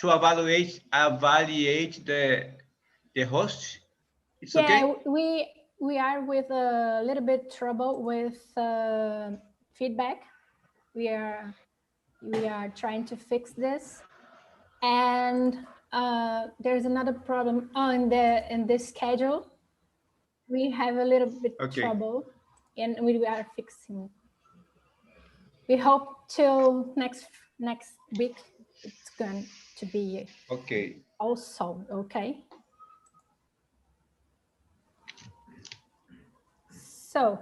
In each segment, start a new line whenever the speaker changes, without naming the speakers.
to evaluate the host? It's
yeah,
okay?
we are with a little bit trouble with feedback. We are trying to fix this, and there's another problem in this schedule. We have a little bit trouble, and we are fixing. We hope till next week it's going to be all solved. Okay. So,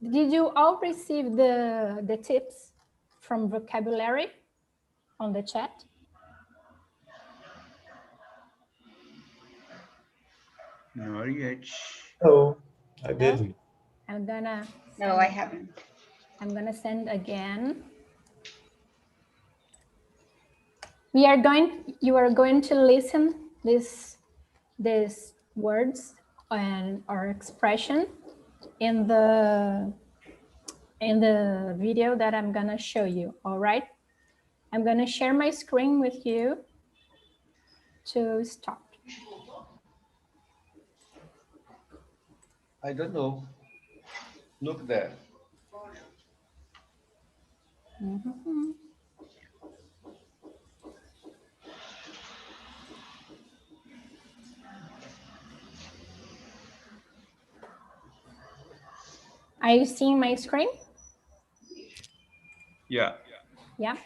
did you all receive the tips from vocabulary on the chat?
Not yet.
No, I didn't.
I'm gonna.
No, I haven't.
I'm gonna send again. You are going to listen these words and or expression in the video that I'm gonna show you. All right. I'm gonna share my screen with you to start.
I don't know. Look there.
Mm-hmm. Are you seeing my screen?
Yeah.
Yeah.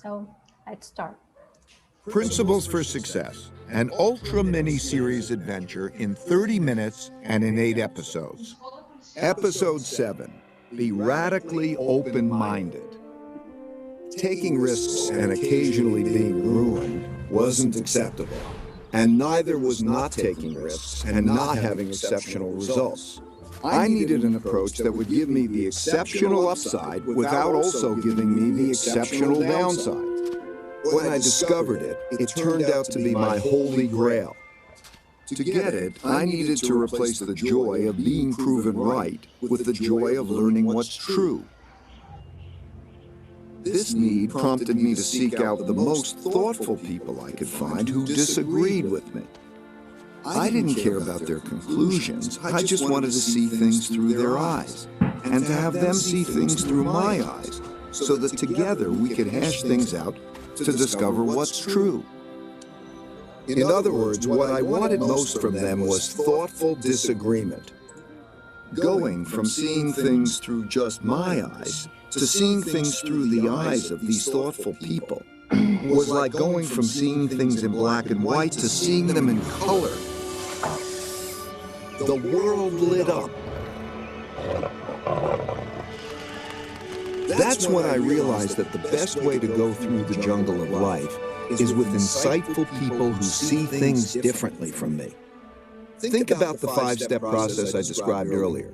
So let's start.
Principles for Success, an ultra mini-series adventure in 30 minutes and in 8 episodes. Episode 7, Be Radically Open-Minded. Taking risks and occasionally being ruined wasn't acceptable, and neither was not taking risks and not having exceptional results. I needed an approach that would give me the exceptional upside without also giving me the exceptional downside. When I discovered it, it turned out to be my holy grail. To get it, I needed to replace the joy of being proven right with the joy of learning what's true. This need prompted me to seek out the most thoughtful people I could find who disagreed with me. I didn't care about their conclusions, I just wanted to see things through their eyes, and to have them see things through my eyes, so that together we could hash things out to discover what's true. In other words, what I wanted most from them was thoughtful disagreement. Going from seeing things through just my eyes to seeing things through the eyes of these thoughtful people was like going from seeing things in black and white to seeing them in color. The world lit up. That's when I realized that the best way to go through the jungle of life is with insightful people who see things differently from me. Think about the 5-step process I described earlier.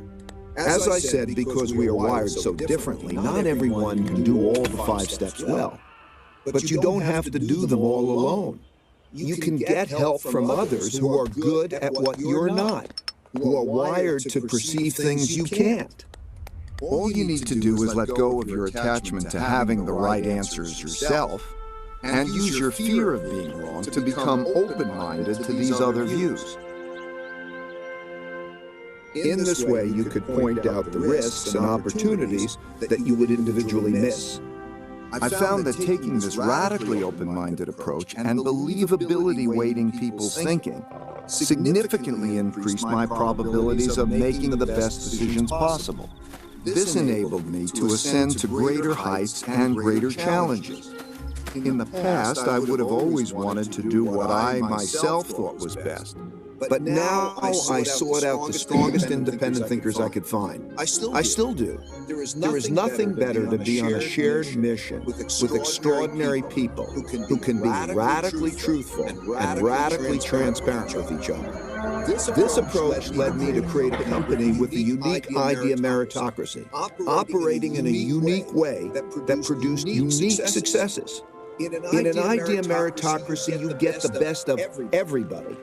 As I said, because we are wired so differently, not everyone can do all the 5 steps well. But you don't have to do them all alone. You can get help from others who are good at what you're not, who are wired to perceive things you can't. All you need to do is let go of your attachment to having the right answers yourself and use your fear of being wrong to become open-minded to these other views. In this way, you could point out the risks and opportunities that you would individually miss. I found that taking this radically open-minded approach and believability weighting people's thinking significantly increased my probabilities of making the best decisions possible. This enabled me to ascend to greater heights and greater challenges. In the past, I would have always wanted to do what I myself thought was best. But now I sought out the strongest independent thinkers I could find. I still do. There is nothing better to be on a shared mission with extraordinary people who can be radically truthful and radically transparent with each other. This approach led me to create a company with a unique idea meritocracy, operating in a unique way that produced unique successes. In an idea meritocracy, you get the best of everybody.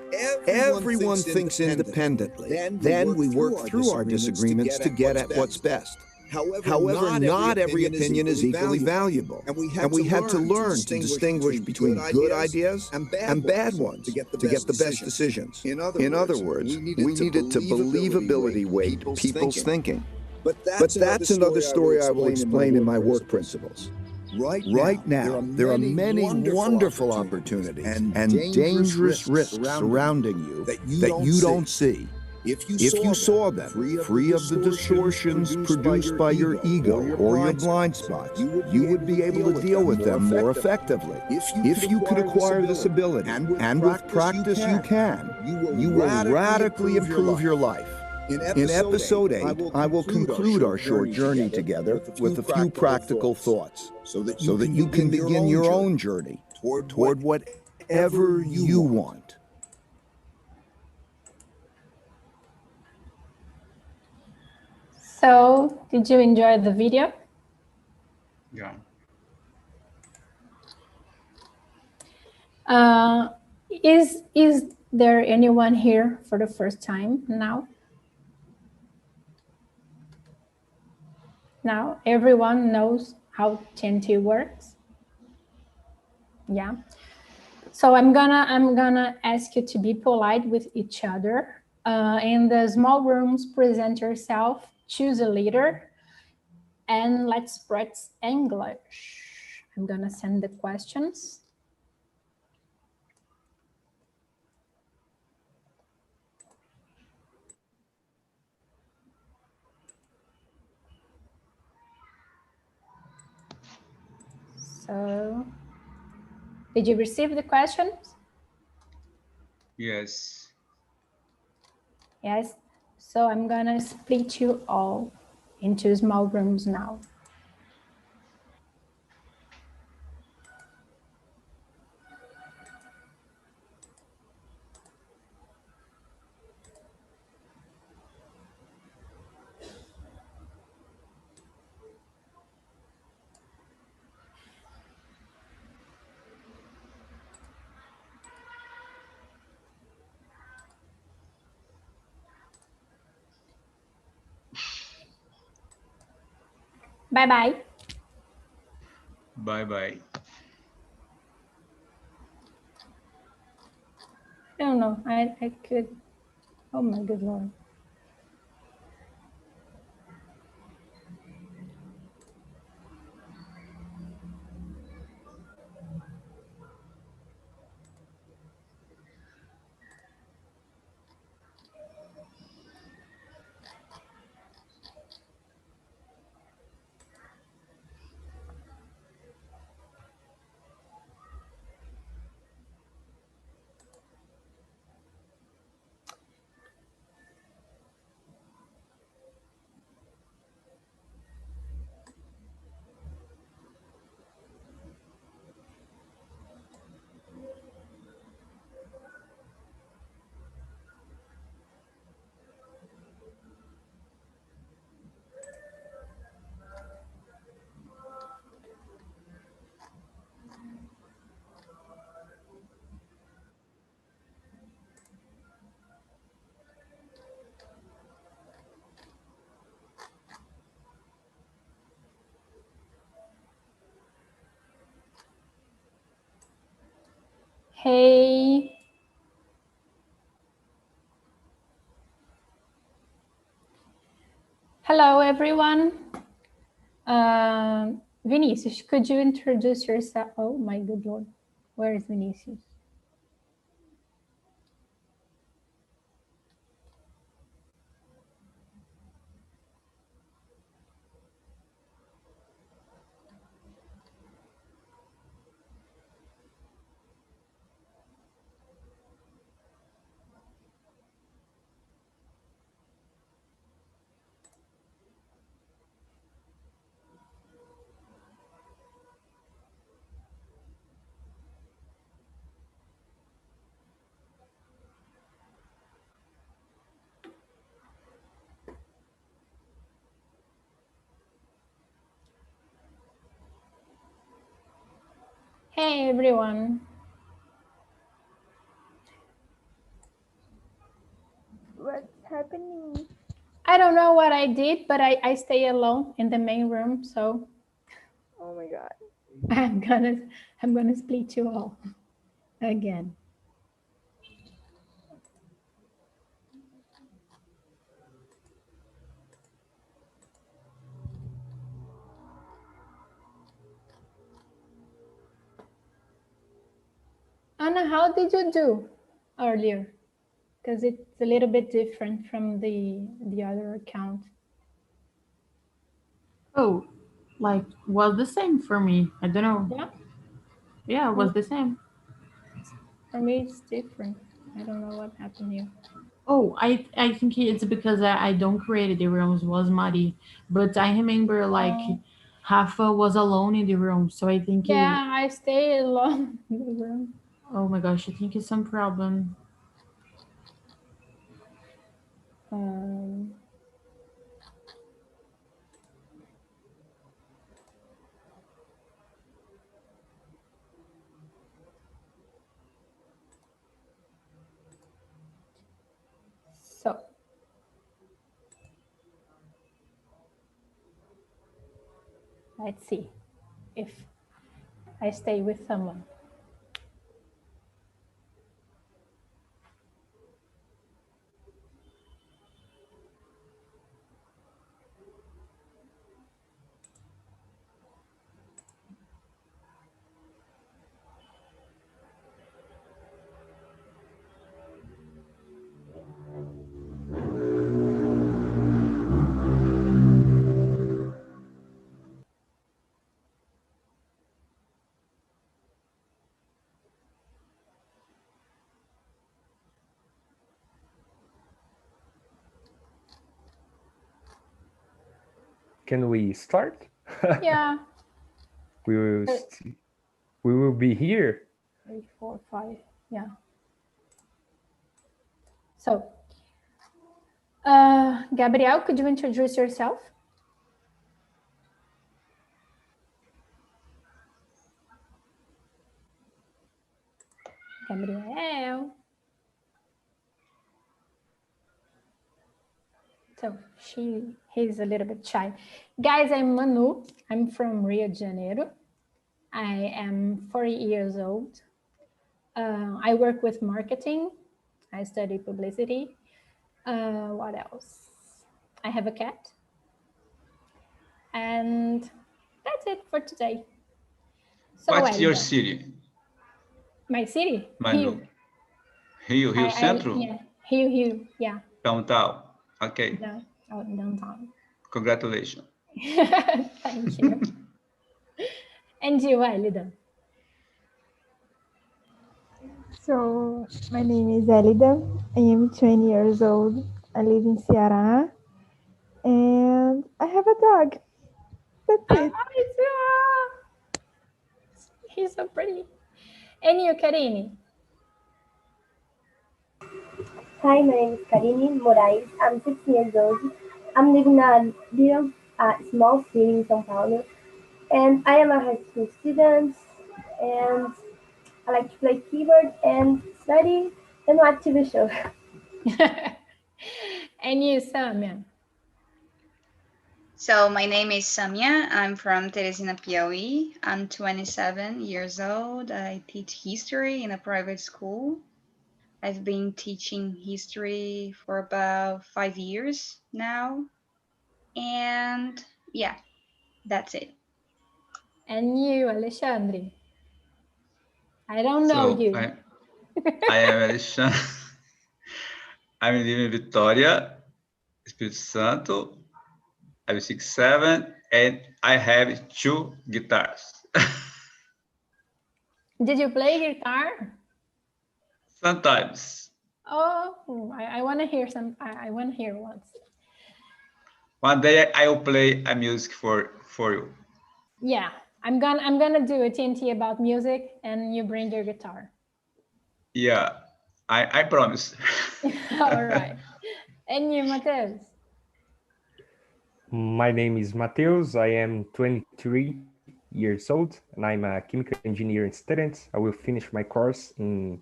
Everyone thinks independently. Then we work through our disagreements to get at what's best. However, not every opinion is equally valuable, and we had to learn to distinguish between good ideas and bad ones to get the best decisions. In other words, we needed to believability weight people's thinking. But that's another story I will explain in my work principles. Right now, there are many wonderful opportunities and dangerous risks surrounding you that you don't see. If you saw them, free of the distortions produced by your ego or your blind spots, you would be able to deal with them more effectively. If you could acquire this ability, and with practice you can, you will radically improve your life. In episode 8, I will conclude our short journey together with a few practical thoughts, so that you can begin your own journey toward whatever you want.
So, did you enjoy the video?
Yeah.
Is there anyone here for the first time now? Now everyone knows how TNT works? Yeah. So I'm gonna ask you to be polite with each other. In the small rooms, present yourself, choose a leader, and let's practice English. I'm gonna send the questions. So, did you receive the questions?
Yes.
Yes. So I'm gonna split you all into small rooms now. Bye-bye.
Bye-bye.
I don't know. I could. Oh my good Lord. Hey. Hello, everyone. Vinicius, could you introduce yourself? Oh my good Lord. Where is Vinicius? Hey, everyone. What's happening? I don't know what I did, but I stay alone in the main room, so
Oh my God.
I'm gonna split you all again. Anna, how did you do earlier? Because it's a little bit different from the other account.
Oh, like was the same for me. I don't know.
Yeah,
Yeah, it was the same.
for me it's different. I don't know what happened here.
Oh, I think it's because I don't create the rooms was Mari, but I remember like
Oh.
Rafa was alone in the room, so I think
Yeah, I stay alone in the room.
oh my gosh, I think it's some problem.
Um, so let's see if I stay with someone.
Can we start?
Yeah.
We will we will be here.
3, 4, 5. Yeah. So, Gabriel, could you introduce yourself? Gabriel. So he's a little bit shy. Guys, I'm Manu. I'm from Rio de Janeiro. I am 40 years old. I work with marketing. I study publicity. What else? I have a cat. And that's it for today. So
What's your
Elida,
city,
my city?
Manu? Rio Centro?
Yeah, Rio, yeah.
Downtown. Okay.
Downtown.
Congratulations.
Thank you. And you, Elida?
So, my name is Elida. I am 20 years old. I live in Ceará. And I have a dog. That's it.
He's so pretty. And you, Karine?
Hi, my name is Karine Moraes. I'm 6 years old. I'm living in a little small city in São Paulo. And I am a high school student. And I like to play keyboard and study and watch TV shows.
And you, Samia?
So my name is Samia. I'm from Teresina, Piauí. I'm 27 years old. I teach history in a private school. I've been teaching history for about 5 years now. And yeah, that's it.
And you, Alexandre? I don't know
So
you.
I am Alexandre. I'm living in Vitória, Espírito Santo. I'm 6'7", and I have 2 guitars.
Did you play guitar?
Sometimes.
Oh, I want to hear some. I want to hear once.
One day I will play a music for you.
Yeah, I'm gonna do a TNT about music, and you bring your guitar.
Yeah, I promise.
All right. And you, Mateus?
My name is Mateus. I am 23 years old and I'm a chemical engineering student. I will finish my course in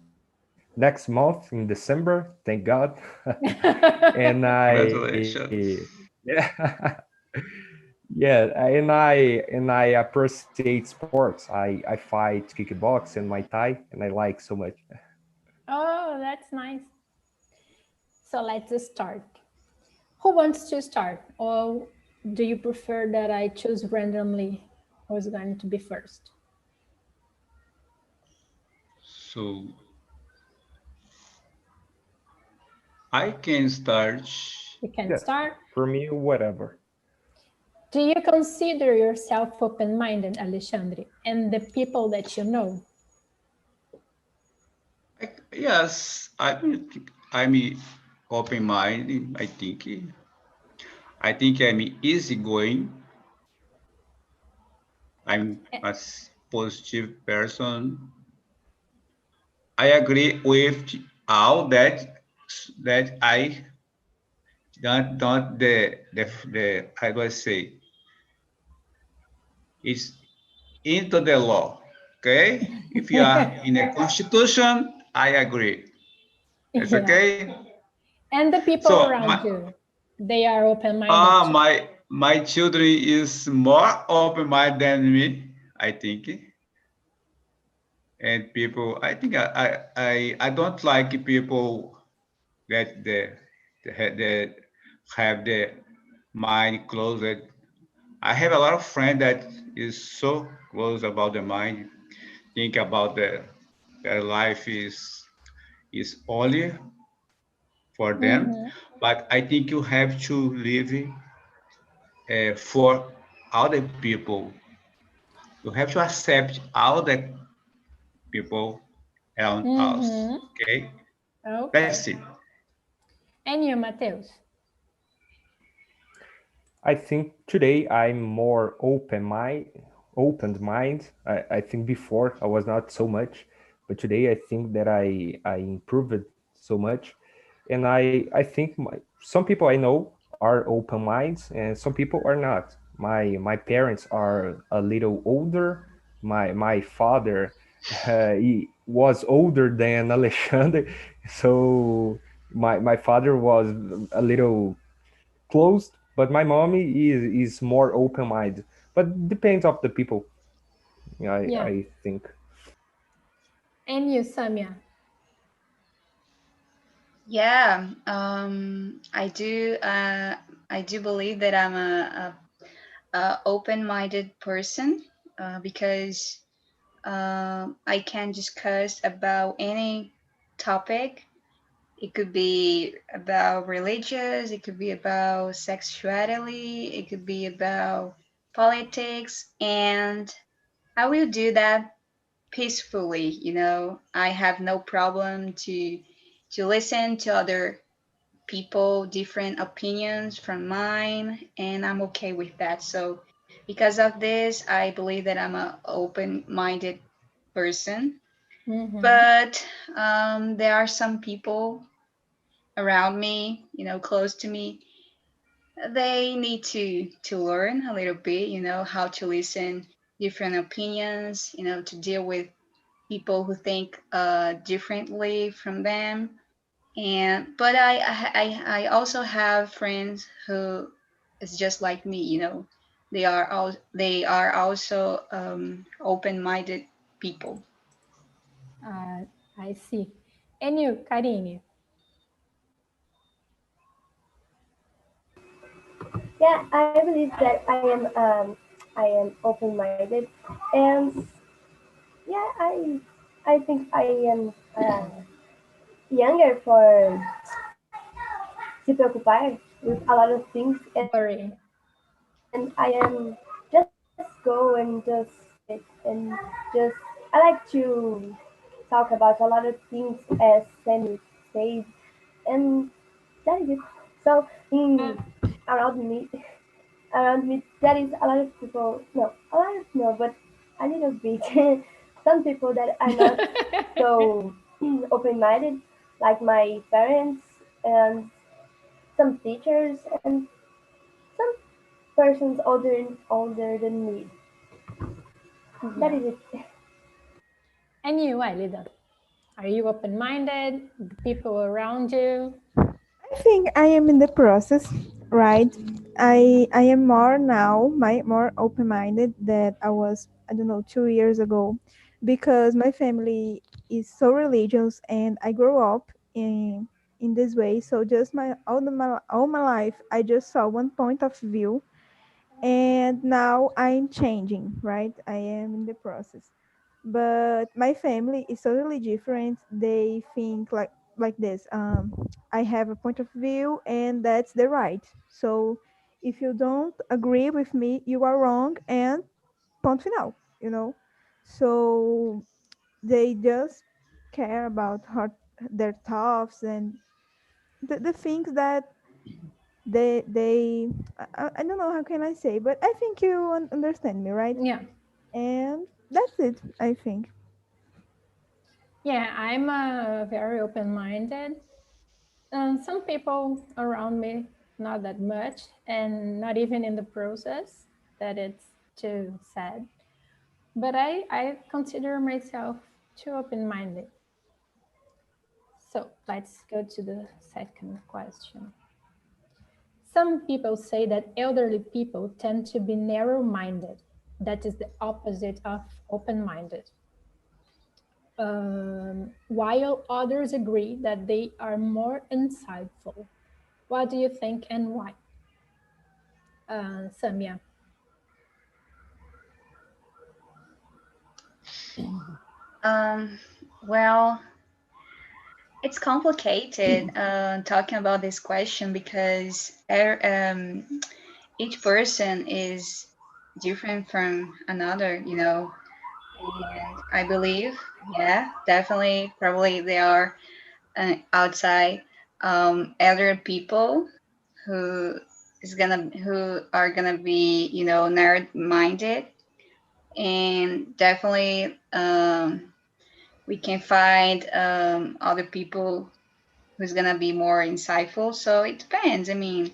next month in December, thank God. And
Congratulations.
yeah, yeah, and I appreciate sports. I fight kickbox and Muay Thai, and I like so much.
Oh, that's nice. So let's start. Who wants to start? Or do you prefer that I choose randomly who's going to be first?
So I can start.
You can
Yes,
start.
for me, whatever.
Do you consider yourself open-minded, Alexandre, and the people that you know?
Yes, I'm open-minded. I think I'm easygoing. I'm a positive person. I agree with all that I don't the how do I say, it's into the law. Okay, if you are in a constitution, I agree. It's
Yeah.
okay.
And the people
So
around you, they are open-minded too.
my children is more open-minded than me, I think. And people, I think I don't like people that that have the mind closed. I have a lot of friends that is so close about the mind, think about their life is only for them.
Mm-hmm.
But I think you have to live for other people. You have to accept all the people around us.
Mm-hmm.
Okay, that's
Okay.
it.
And you, Mateus?
I think today I'm more opened mind. I think before I was not so much, but today I think that I improved so much, and I think some people I know are open minds and some people are not. My parents are a little older. My father he was older than Alexander, so my father was a little closed, but my mommy is more open minded. But depends of the people.
Yeah.
I think.
And you, Samia?
Yeah, I do believe that I'm a open-minded person because I can discuss about any topic. It could be about religious, it could be about sexuality, it could be about politics, and I will do that peacefully. I have no problem to listen to other people, different opinions from mine, and I'm okay with that. So, because of this, I believe that I'm an open minded person.
Mm-hmm.
But there are some people around me, close to me, they need to learn a little bit, how to listen different opinions, to deal with people who think differently from them. But I also have friends who is just like me. They are also open-minded people.
Uh, I see. And you, Karine?
Yeah, I believe that I am open-minded, and yeah, I think I am younger for se preocupar with a lot of things,
Worry.
and I am just go and just sit and just I like to talk about a lot of things as Sammy said, and that is it. So around me, around me, there is a lot of people. No, a lot of no, but a little bit. Some people that are not so open-minded, like my parents and some teachers and some persons older than me. That
Yeah.
is it.
And you, Elida? Are you open-minded? The people around you?
I think I am in the process, right? I am more now, more open-minded than I was, I don't know, 2 years ago, because my family is so religious and I grew up in this way. So just all my life, I just saw one point of view, and now I'm changing, right? I am in the process, but my family is totally different. They think like this. I have a point of view and that's the right. So if you don't agree with me, you are wrong, and point final. So they just care about their thoughts and the things that they I don't know how can I say, but I think you understand me, right?
Yeah.
And that's it, I think.
Yeah, I'm very open-minded. Some people around me, not that much, and not even in the process, that it's too sad. But I consider myself too open-minded. So let's go to the second question. Some people say that elderly people tend to be narrow-minded. That is the opposite of open-minded. While others agree that they are more insightful. What do you think and why? Samia.
Um, well, it's complicated talking about this question because each person is different from another, you know. And I believe, yeah, definitely, probably they are outside elder people who who are gonna be, you know, narrow-minded, and definitely we can find other people who's gonna be more insightful. So it depends. I mean,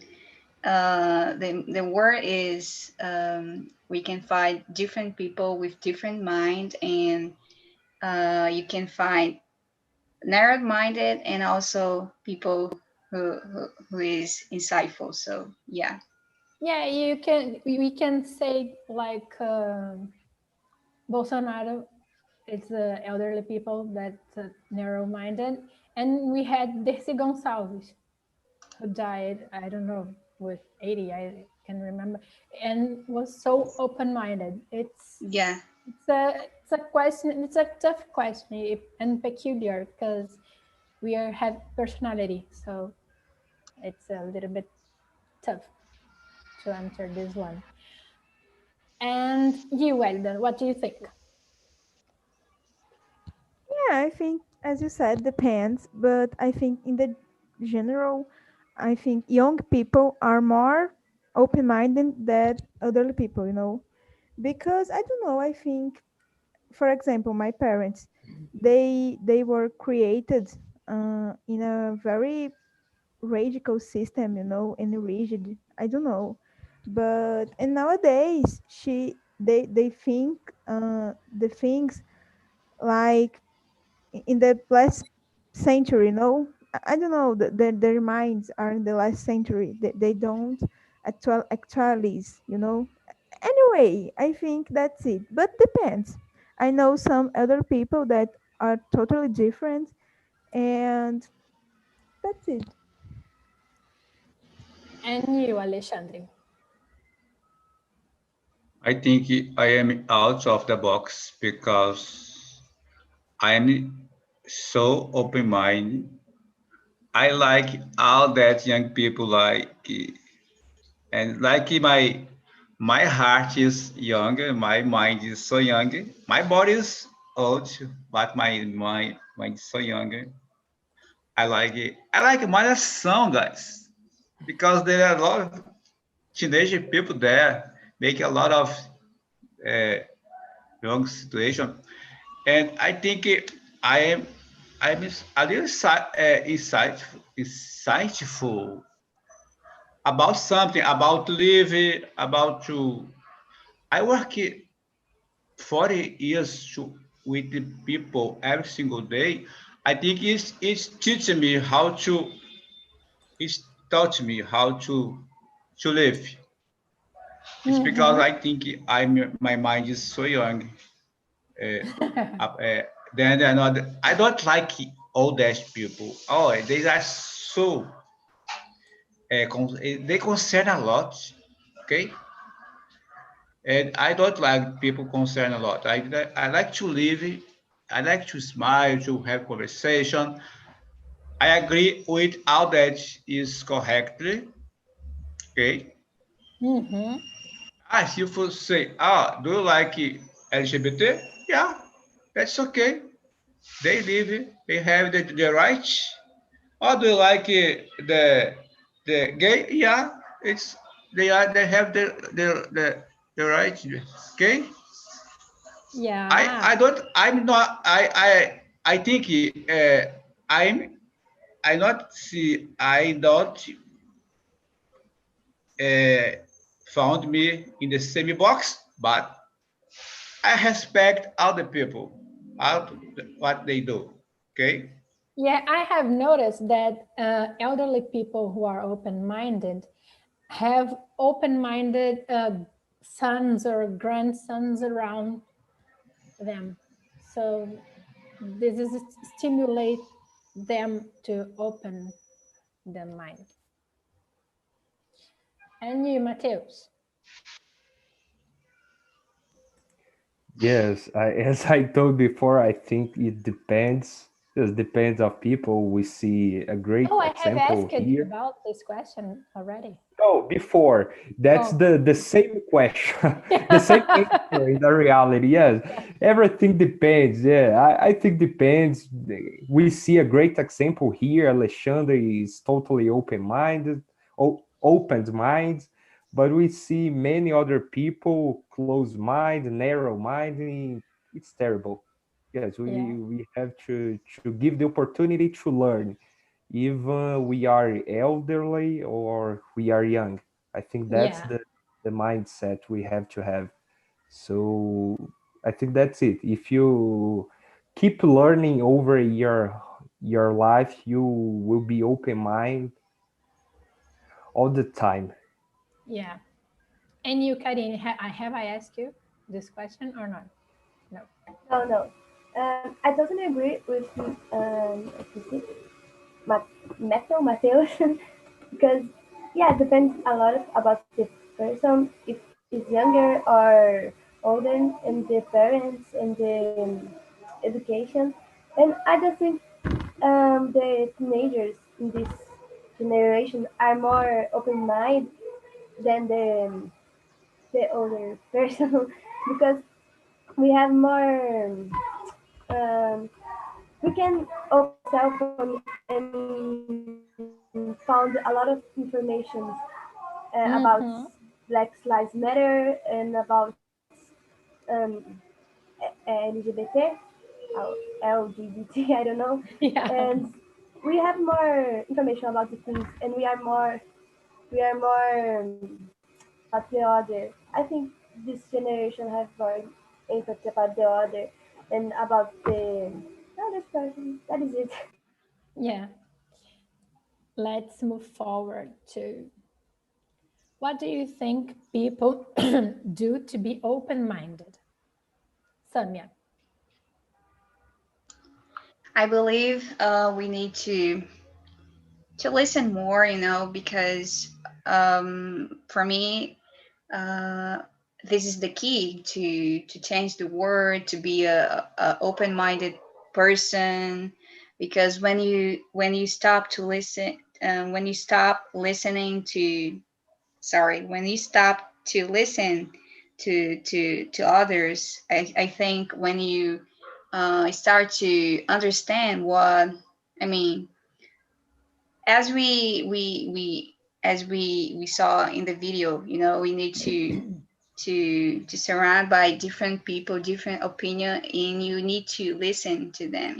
the word is we can find different people with different mind, and you can find narrow-minded and also people who is insightful. So yeah.
Yeah, we can say like Bolsonaro, it's the elderly people that narrow-minded, and we had Desi Gonçalves who died, I don't know, with 80, I can remember, and was so open-minded.
Yeah.
It's a question. It's a tough question and peculiar because we have personality, so it's a little bit tough to answer this one. And you, Weldon, what do you think?
Yeah, I think, as you said, depends, but I think in the general, I think young people are more open-minded than elderly people. Because I don't know, I think, for example, my parents, they were created in a very radical system, and rigid. I don't know, but and nowadays they think the things like in the last century. I don't know, their minds are in the last century. They don't actualize. Anyway, I think that's it, but depends. I know some other people that are totally different, and that's it.
And you, Alexandre?
I think I am out of the box because I am so open-minded. I like all that young people like, and like my heart is young, my mind is so young. My body is old, but my mind is so young. I like it. I like malhação, guys, because there are a lot of teenage people there make a lot of uh, wrong situation, and I think I am I'm a little insightful about something, about living, about to. I work 40 years with the people every single day. I think it's teaching me how to. It's taught me how to live. It's because
Mm-hmm.
I think my mind is so young. Uh, then another, I don't like old age people. Oh, they are so they concern a lot. Okay, and I don't like people concern a lot. I like to live. I like to smile, to have conversation. I agree with all that is correctly. Okay.
Mm-hmm.
Ah, se you for say, do you like LGBT? Yeah, that's okay. They live, they have the rights. Or do you like the gay? Yeah, it's they have the rights. Okay.
Yeah.
I don't I'm not I think I not see I don't uh, found me in the same box, but I respect other people, all what they do. Okay.
Yeah, I have noticed that elderly people who are open-minded have open-minded sons or grandsons around them. So this is stimulate them to open the mind. And you, Mateus?
Yes, as I told before, I think it depends. Just depends of people. We see a
Oh,
great
I have
example
asked
here.
about this question already.
No, before. That's
Oh.
the same question, the same answer in the reality. Yes, everything depends. Yeah, I think depends. We see a great example here. Alexander is totally open-minded, opened mind, but we see many other people close-minded, narrow-minded. It's terrible. Yes,
Yeah,
we have to give the opportunity to learn even we are elderly or we are young. I think that's
yeah,
the mindset we have to have. So I think that's it. If you keep learning over your life, you will be open mind all the time.
yeah. And you, Karine, I asked you this question or not? No.
No, no. I totally agree with Mateus because yeah, it depends a lot about the person if it's younger or older and the parents and the education. And I just think the teenagers in this generation are more open-minded than the older person because we have more we can open our cell phone and found a lot of information about
Mm-hmm.
Black Lives Matter and about um, LGBT, or LGBT, I don't know.
Yeah,
And we have more information about the things, and we are more about the other. I think this generation have more empathy about the other and about the other person. That is it.
yeah. Let's move forward to what do you think people do to be open-minded? Samia.
I believe we need to listen more, because for me, uh, this is the key to change the world, to be a open-minded person. Because when you stop to listen, when you stop listening to, sorry, when you stop to listen to others, I think when you start to understand what, I mean, as we saw in the video, we need to surround by different people, different opinion, and you need to listen to them,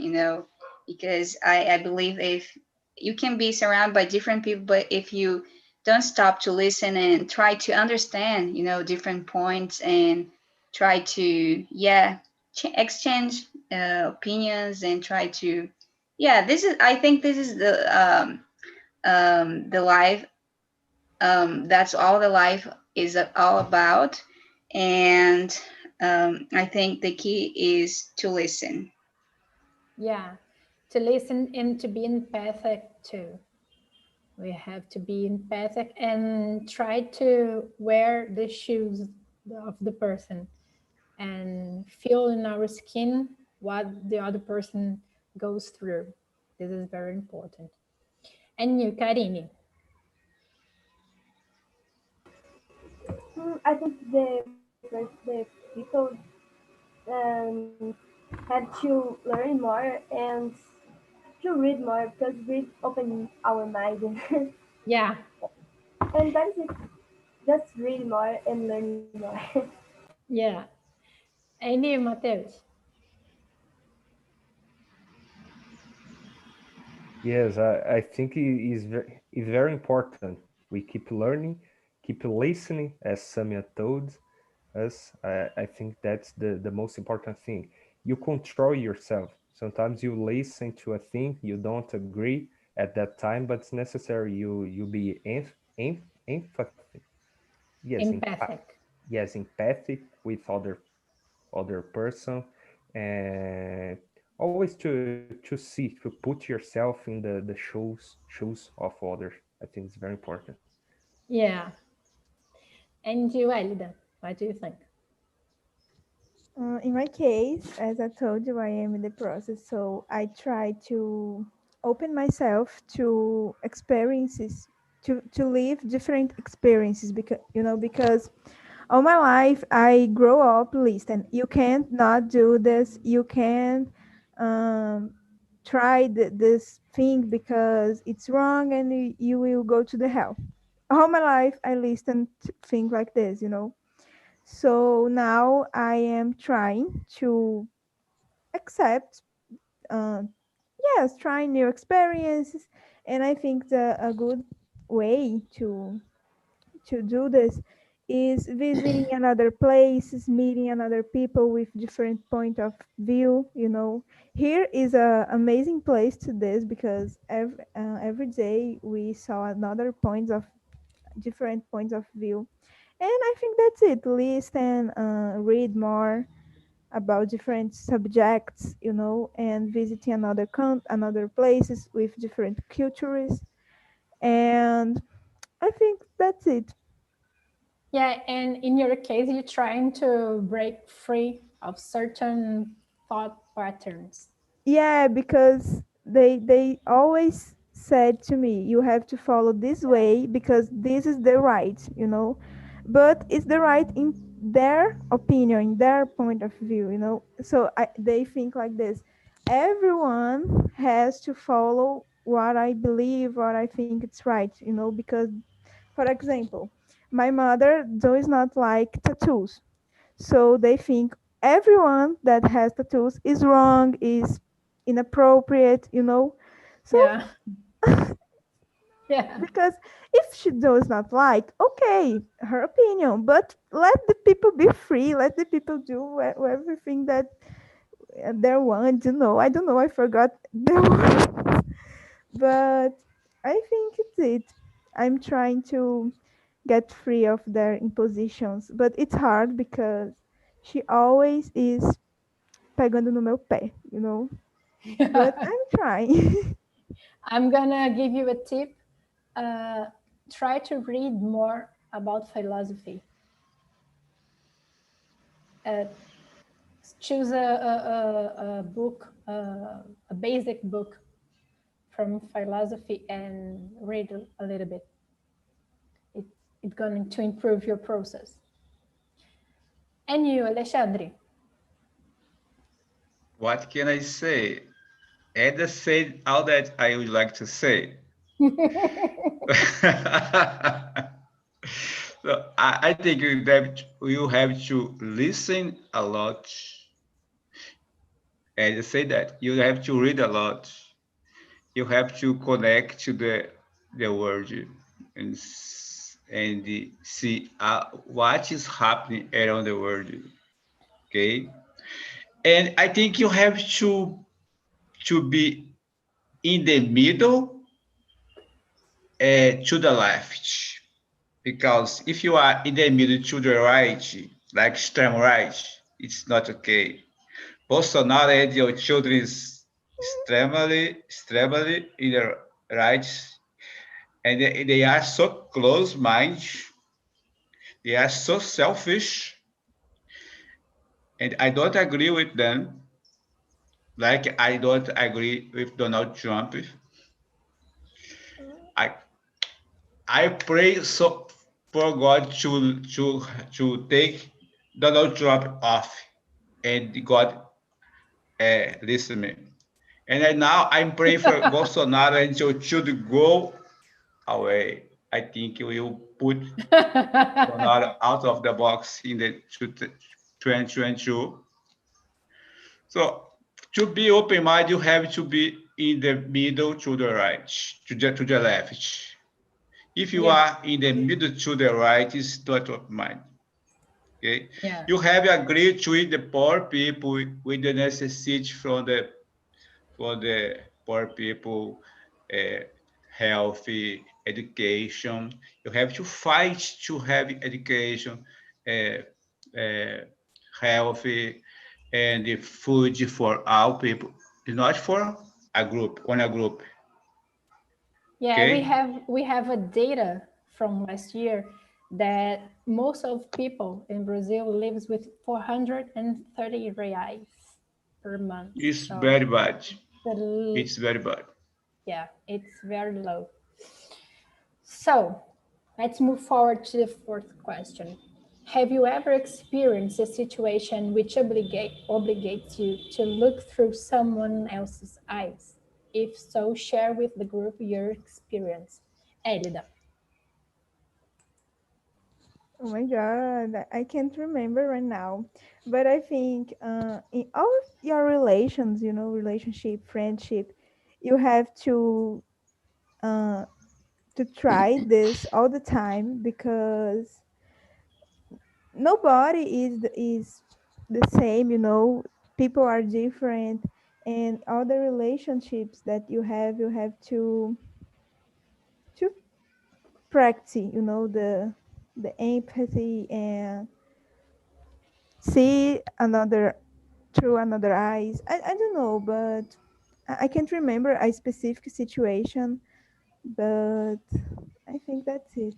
because I believe if you can be surrounded by different people, but if you don't stop to listen and try to understand, different points, and try to, yeah, exchange opinions, and try to, Yeah, this is. I think this is the life. That's all the life is all about, and I think the key is to listen.
Yeah, to listen and to be empathic too. We have to be empathic and try to wear the shoes of the person and feel in our skin what the other person goes through. This is very important. And you, Karine.
I think the people had to learn more and to read more because read open our mind.
Yeah,
And that's it. Just read more and learn more.
yeah. And you, Mateus.
Yes, I think is very important. We keep learning, keep listening, as Samia told us. I think that's the most important thing. You control yourself. Sometimes you listen to a thing you don't agree at that time, but it's necessary you be empathy. Yes,
Empathic.
yes, empathic with other person, and always to see to put yourself in the shoes of others. I think it's very important.
Yeah. And you, Elida, what do you think?
In my case, as I told you, I am in the process, so I try to open myself to experiences, to live different experiences, because all my life I grow up listen. You can't not do this. You can't um, try this thing because it's wrong, and you will go to the hell. All my life I listen to things like this. So now I am trying to accept, uh, yes, trying new experiences, and I think a good way to do this is visiting another places, meeting another people with different point of view. Here is a amazing place to this because every day we saw another points of different points of view, and I think that's it. Listen, read more about different subjects, and visiting another places with different cultures, and I think that's it.
Yeah, and in your case, you're trying to break free of certain thought patterns.
Yeah, because they always said to me, you have to follow this way because this is the right. But it's the right in their opinion, in their point of view. So they think like this. Everyone has to follow what I believe, what I think it's right, because for example, my mother does not like tattoos. So they think everyone that has tattoos is wrong, is inappropriate. So
Yeah, yeah,
because if she does not like, okay, her opinion, but let the people be free, let the people do everything that they want. I don't know, I forgot the word, but I think it's it. I'm trying to get free of their impositions, but it's hard because she always is pegando no meu pé. But
yeah.
I'm trying.
I'm gonna give you a tip. Uh, Try to read more about philosophy. Uh, Choose a book, a basic book from philosophy, and read a little bit. It, it's going to improve your process. And you, Alexandre?
What can I say? Ada said all that I would like to say. So I think you have to listen a lot. And say that you have to read a lot. You have to connect to the world and see what is happening around the world. Okay, and I think you have to be in the middle to the left. Because if you are in the middle to the right, like extreme right, it's not okay. Bolsonaro and your children is extremely in the right, and they are so close-minded, they are so selfish, and I don't agree with them. Like I don't agree with Donald Trump. I I pray so for God to take Donald Trump off, and God listen me. And now I'm praying for Bolsonaro and should go away. I think we will put Bolsonaro out of the box in the 2022. So to be open-minded, you have to be in the middle to the right, to the left. If you
Yeah.
are in the middle to the right, it's not open-minded. Okay,
Yeah.
you have agreed to with the poor people with the necessity for the poor people, uh, healthy education. You have to fight to have education, uh, uh, healthy, and the food for all people, not for a group, on a group.
Yeah,
Okay,
we have a data from last year that most of people in Brazil lives with 430 reais per month.
it's
So
very bad.
the
It's very bad.
yeah, it's very low. So let's move forward to the fourth question. Have you ever experienced a situation which obligates you to look through someone else's eyes? If so, share with the group your experience. Elida.
Oh my God, I can't remember right now. But I think in all of your relations, relationship, friendship, you have uh, to try this all the time because nobody is the same. People are different, and all the relationships that you have to practice. The empathy and see another through another eyes. I don't know, but I can't remember a specific situation, but I think that's it.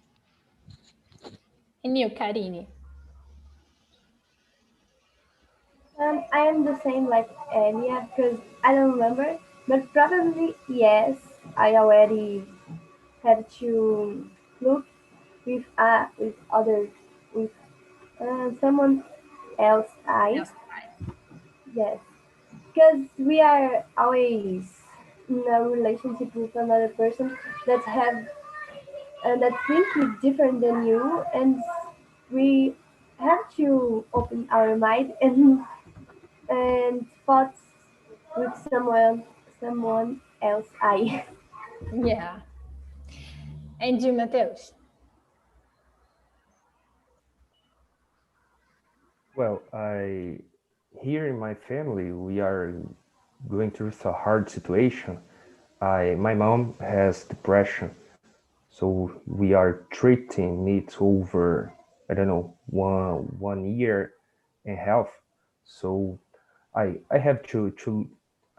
And you, Karine.
I am the same like Elia because I don't remember, but probably yes. I already had to look with other with someone else eyes.
Yes.
Yes, because we are always in a relationship with another person that have that think is different than you, and we have to open our mind and thoughts with someone else eye.
Yeah. And you, Mateus.
Well, I here in my family we are going through a hard situation. My mom has depression, so we are treating it over, I don't know, one year and a half. So I have to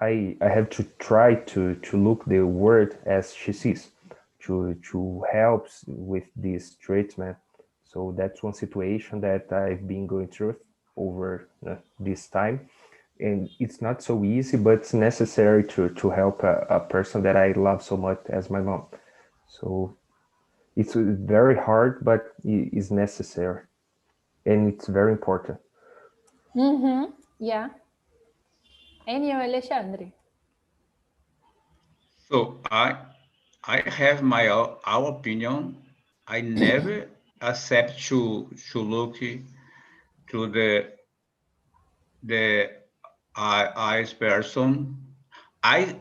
I have to try to look the world as she sees, to help with this treatment. So that's one situation that I've been going through over this time, and it's not so easy, but it's necessary to help a person that I love so much as my mom. So it's very hard, but it's necessary, and it's very important.
Mm-hmm. Yeah. And you, Alexandre.
So I have my our opinion. I never accept to look to the eyes person. I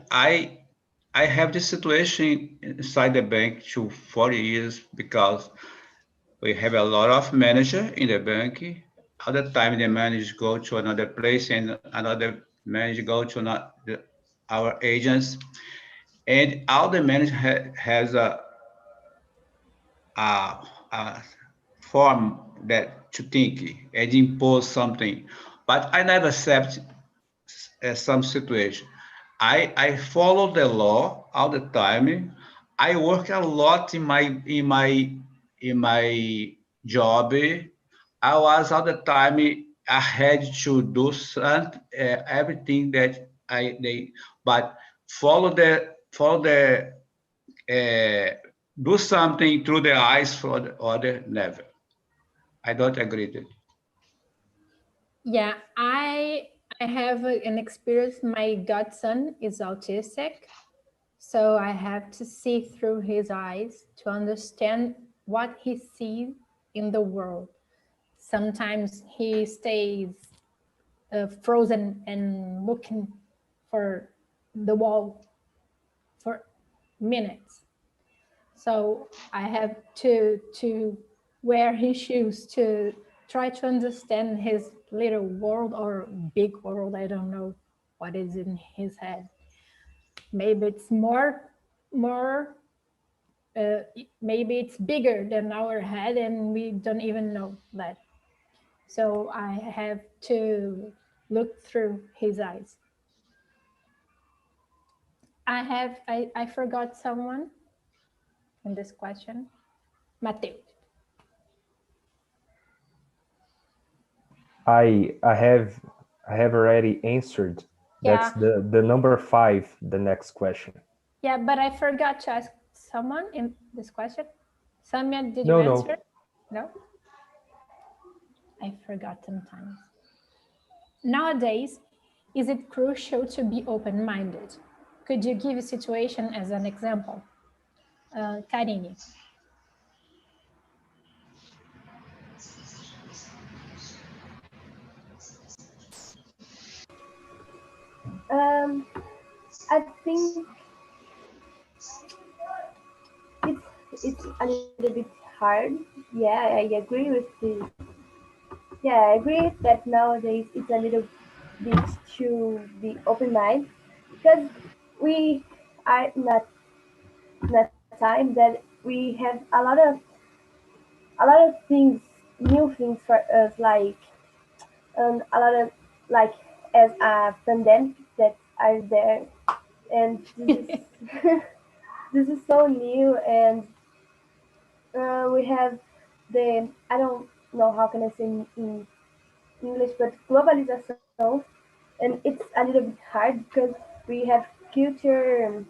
I have this situation inside the bank to 40 years because we have a lot of manager in the bank. All the time the manager go to another place and another manager go to not our agents. and all the manager has a form that to think and impose something, but I never accept some situation. I follow the law all the time. I work a lot in my job. I was all the time I had to do everything that but follow the do something through the eyes for the other, never. I don't agree with it.
Yeah, I have an experience. My godson is autistic, so I have to see through his eyes to understand what he sees in the world. Sometimes he stays frozen and looking for the wall for minutes. So I have to wear his shoes to try to understand his little world or big world. I don't know what is in his head. Maybe it's more maybe it's bigger than our head and we don't even know that. So I have to look through his eyes. I forgot someone in this question. Mateo.
I have already answered. That's
Yeah,
the number 5, the next question.
yeah, but I forgot to ask someone in this question. Samia, did you
No,
answer?
no.
No, I forgot sometimes. Nowadays, is it crucial to be open-minded? Could you give a situation as an example? Karine.
Um, I think it's a little bit hard. Yeah, I agree with the. Yeah, I agree that nowadays it's a little bit to be open mind because we are in a time that we have a lot of things, new things for us, like a lot of like as a pandemic that are there, and this is this is so new, and we have the I don't know how can I say in English, but globalization, and it's a little bit hard because we have culture.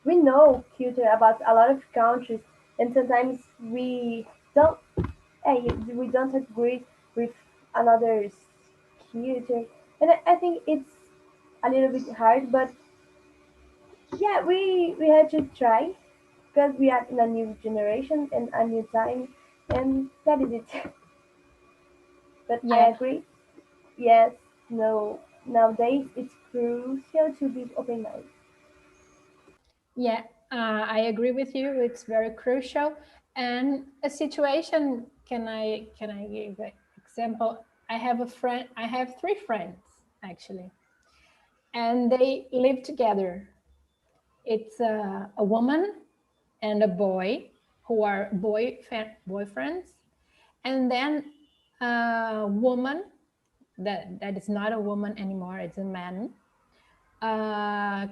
We know culture about a lot of countries, and sometimes don't we don't agree with another's culture, and I think it's a little bit hard, but yeah, we had to try because we are in a new generation and a new time, and that is it. But I
Yeah,
agree. Yes, no. Nowadays, it's crucial to be open-minded.
yeah, I agree with you. It's very crucial. And a situation, can I give an example? I have a friend. I have three friends actually, and they live together. It's a woman and a boy who are boyfriends, and then a woman that is not a woman anymore. It's a man. Uh,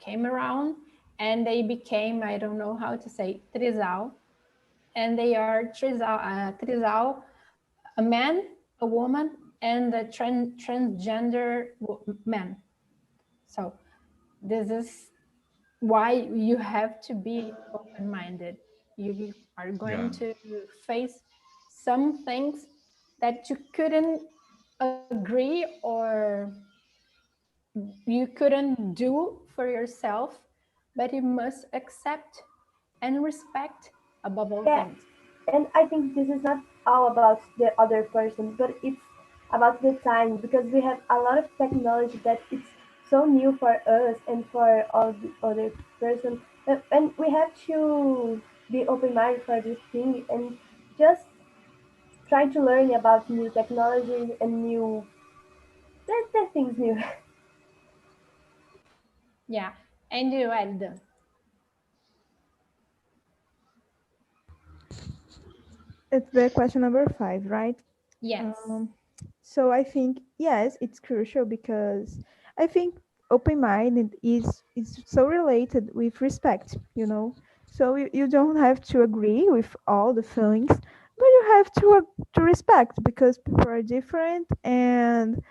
Came around and they became, I don't know how to say, trisal, and they are trisal, a man, a woman, and a transgender man. So this is why you have to be open-minded. You are going
Yeah.
to face some things that you couldn't agree or you couldn't do for yourself, but you must accept and respect above all
Yeah,
things.
and I think this is not all about the other person, but it's about the time because we have a lot of technology that it's so new for us and for all the other person, and we have to be open-minded for this thing and just try to learn about new technology and new that things new.
Yeah. And you, Elda?
It's the question number 5, right?
Yes.
So I think yes, it's crucial because I think open-minded is so related with respect, you know. So you don't have to agree with all the feelings, but you have to respect because people are different and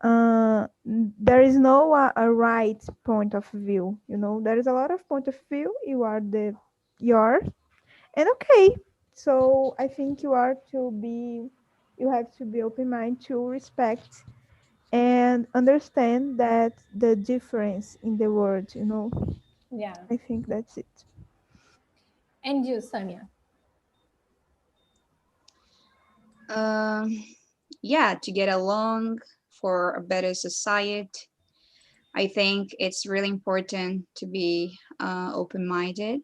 there is no a right point of view, you know. There is a lot of point of view. You are the yours and okay. So I think you have to be open mind to respect and understand that the difference in the words, you know.
Yeah.
I think that's it.
And you, Samia?
Um, yeah, to get along for a better society, I think it's really important to be open-minded,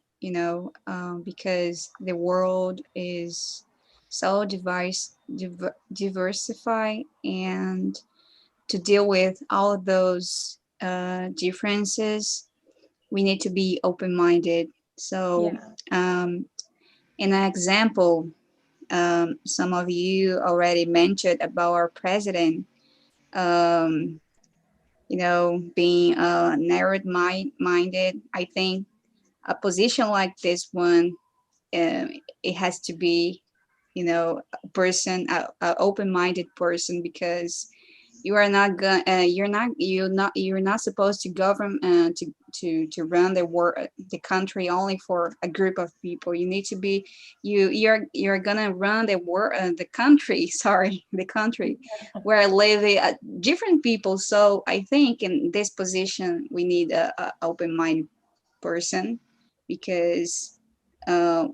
because the world is so diversified, and to deal with all of those differences, we need to be open-minded. So,
Yeah.
in an example, some of you already mentioned about our president, um, being narrowed-minded. I think a position like this one, it has to be, a person, a open-minded person, because you are not going you're not supposed to govern, to run the country only for a group of people. You need to be, you're gonna run the country, sorry, the country where live different people. So I think in this position we need a open-minded person, because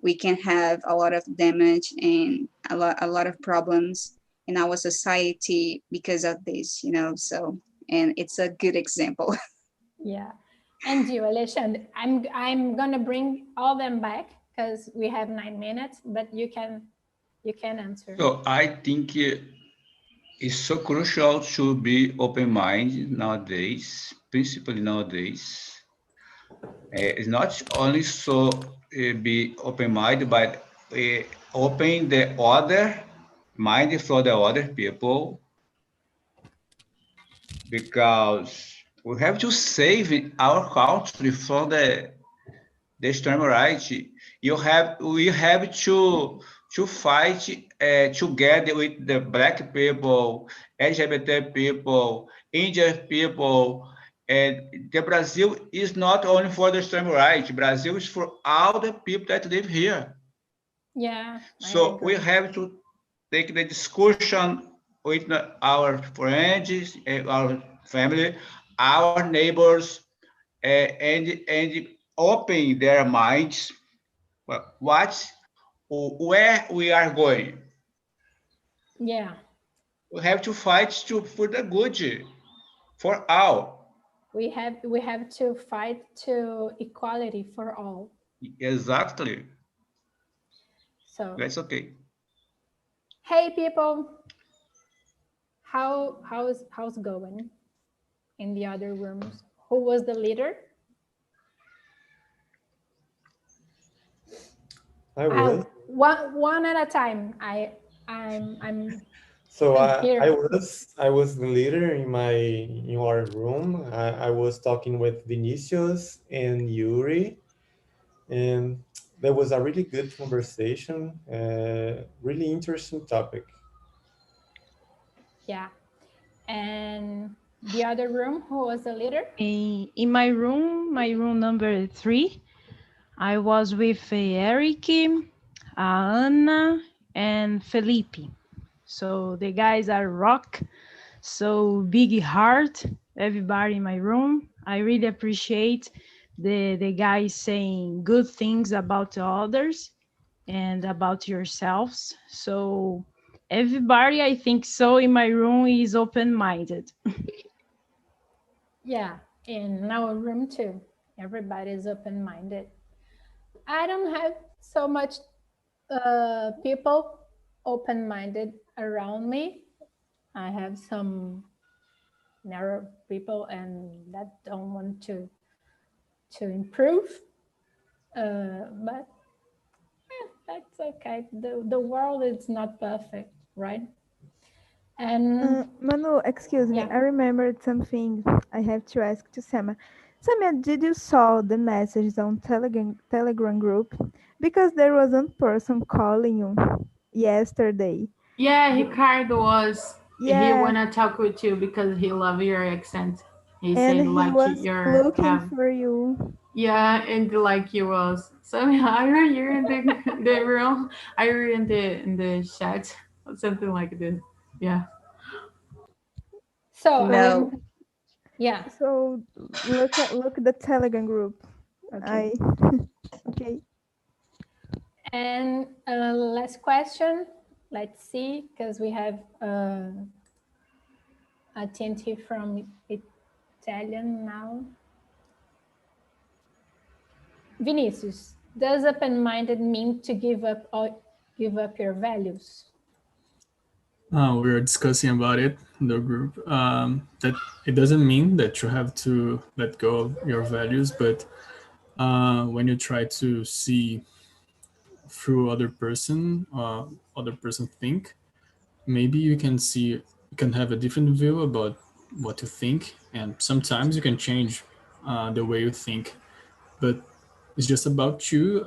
we can have a lot of damage and a lot of problems in our society because of this, so, and it's a good example.
Yeah. And you, Alexandre? I'm gonna bring all them back because we have 9 minutes, but you can answer.
So I think it's so crucial to be open-minded nowadays, principally nowadays. It's not only so be open-minded, but open the other mind for the other people, because we have to save our country from the extreme right. We have to fight together with the black people, LGBT people, Indian people, and the Brazil is not only for the extreme right. Brazil is for all the people that live here.
Yeah, I
So we
agree.
have to take the discussion with our friends, our family, our neighbors, and open their minds. What, where we are going.
Yeah,
We have to fight for the good for all.
we have to fight to equality for all.
Exactly.
So,
That's okay.
hey people, how's going in the other rooms? Who was the leader?
I
I
was.
one at a time. I'm
So
I'm
I, I
here.
was I was the leader in our room. I was talking with Vinicius and Yuri, and there was a really good conversation. Really interesting topic.
Yeah. And the other room, who was the leader?
In my room number 3, I was with Eric, Anna, and Felipe. So the guys are rock, so big heart, everybody in my room. I really appreciate the guys saying good things about others and about yourselves. So everybody, I think so, in my room is open-minded.
Yeah, in our room too. Everybody's open-minded. I don't have so much people open-minded around me. I have some narrow people and that don't want to to improve. But that's okay. The world is not perfect, right? And
Manu, excuse me.
yeah.
I remembered something I have to ask to Sama. Sama, did you saw the messages on Telegram group? Because there was one person calling you yesterday.
Yeah, Ricardo was. He
Yeah,
wanna talk with you because he love your accent. He
and
said
he
like
was
your
looking
have.
for you.
Yeah, and like you was. So are you here in the room? Are you in the chat or something like this? Yeah.
So
No.
yeah.
So look the Telegram group.
Okay.
Okay.
And last question. Let's see, because we have a TNT from Italian now. Vinicius, does open-minded mean to give up your values?
We were discussing about it in the group. That it doesn't mean that you have to let go of your values, but when you try to see through other person think, maybe you can see, you can have a different view about what you think, and sometimes you can change the way you think, but it's just about you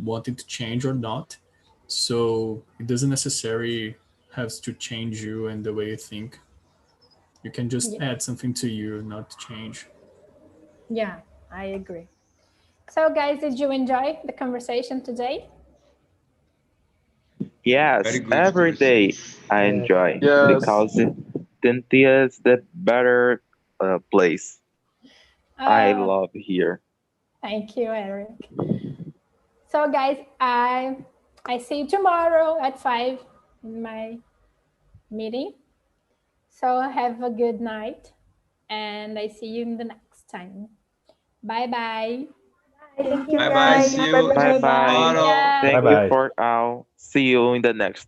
wanting to change or not. So it doesn't necessarily have to change you and the way you think. You can just
Yeah,
add something to you, not change.
yeah, I agree. So guys, did you enjoy the conversation today?
Very
Yes,
good
every day
conversation.
I
Yeah.
enjoy
Yes.
because TNT is the better place. I
Oh,
love here.
thank you, Eric. So guys, I see you tomorrow at 5 in my meeting. So have a good night and I see you in the next time. Bye bye.
Bye. Thank
Thank
you.
you
Bye bye.
guys.
See
Bye
you
Bye
bye.
bye.
See
tomorrow.
ya.
Thank
Bye
you
bye.
for all. See you in the next